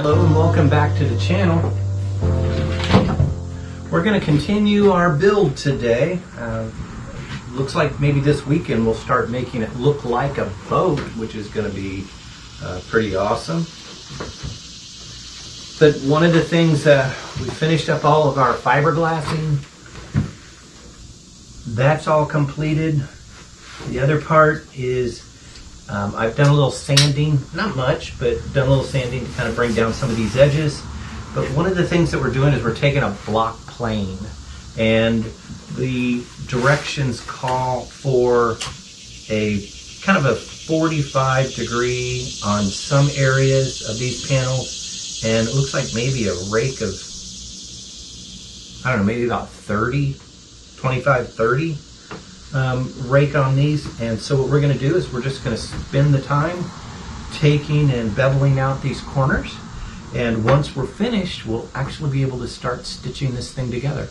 Hello and welcome back to the channel. We're going to continue our build today. Looks like maybe this weekend we'll start making it look like a boat, which is going to be pretty awesome. But one of the things, we finished up all of our fiberglassing. That's all completed. The other part is I've done a little sanding, not much, but done a little sanding to kind of bring down some of these edges. But one of the things that we're doing is we're taking a block plane, and the directions call for a kind of a 45 degree on some areas of these panels, and it looks like maybe a rake of, I don't know, maybe about 25, 30 rake on these. And so what we're going to do is we're just going to spend the time taking and beveling out these corners, and once we're finished we'll actually be able to start stitching this thing together.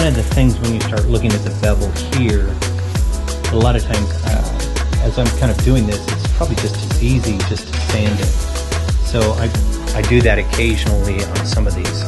one of the things when you start looking at the bevel here, a lot of times as I'm kind of doing this, it's probably just as easy just to sand it. So I do that occasionally on some of these.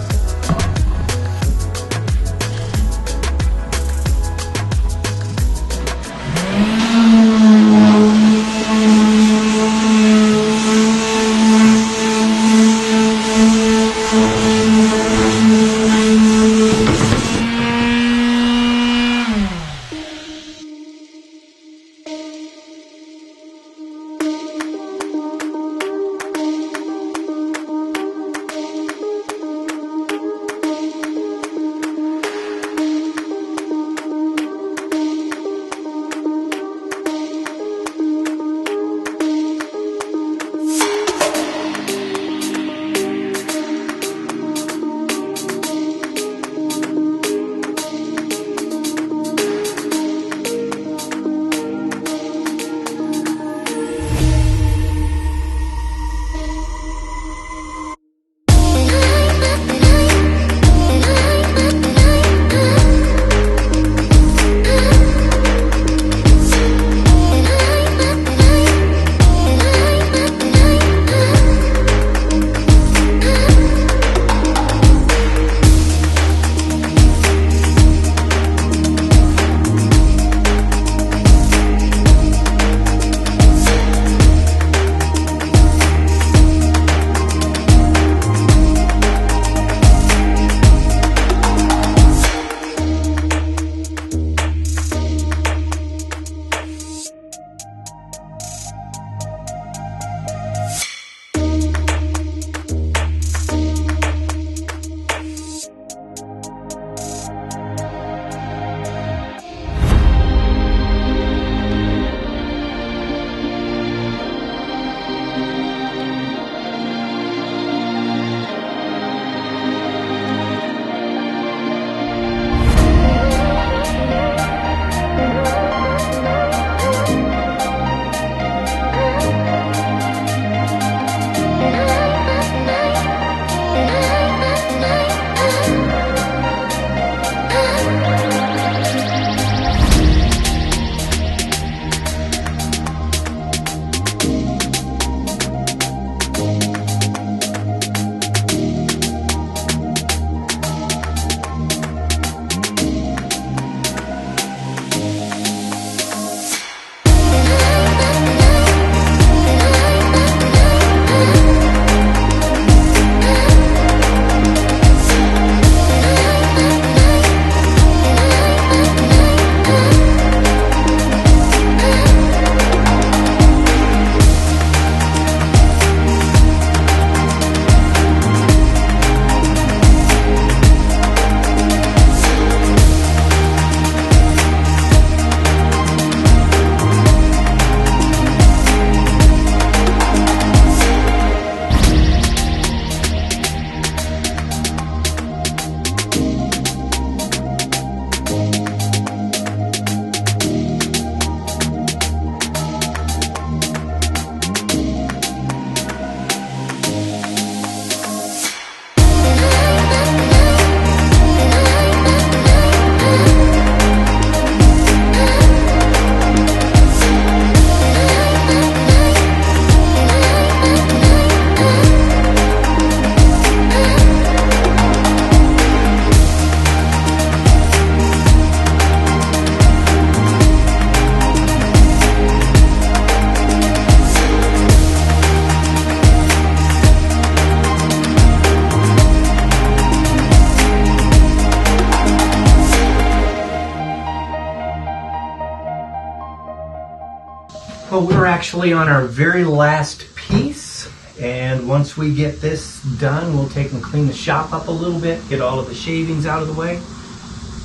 Well, we're actually on our very last piece, and once we get this done, we'll take and clean the shop up a little bit, get all of the shavings out of the way,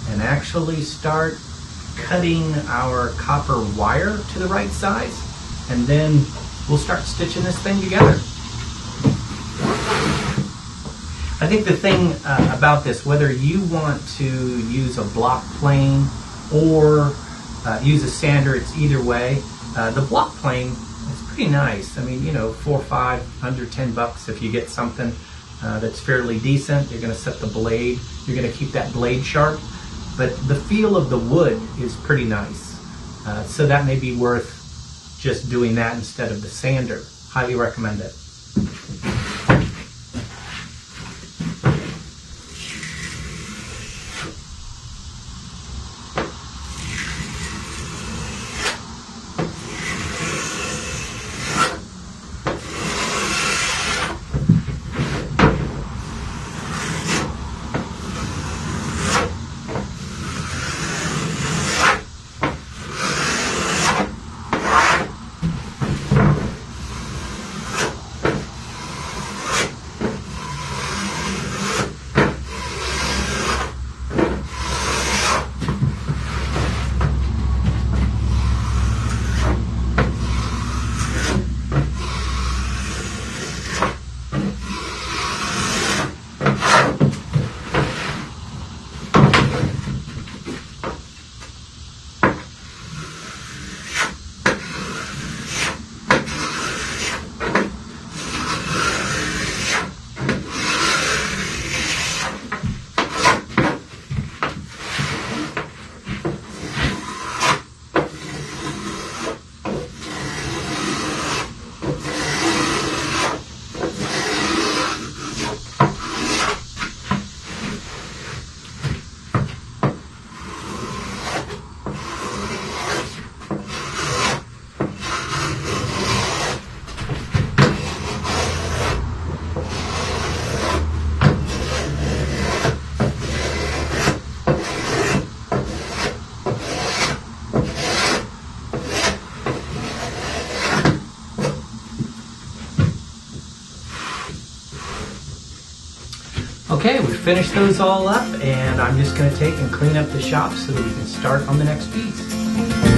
and actually start cutting our copper wire to the right size, and then we'll start stitching this thing together. I think the thing about this, whether you want to use a block plane or use a sander, it's either way. The block plane is pretty nice. I mean, you know, $4 or $5, under $10 if you get something that's fairly decent. You're going to set the blade. You're going to keep that blade sharp. but the feel of the wood is pretty nice. So that may be worth just doing that instead of the sander. Highly recommend it. Okay, we finished those all up, and I'm just going to take and clean up the shop so that we can start on the next piece.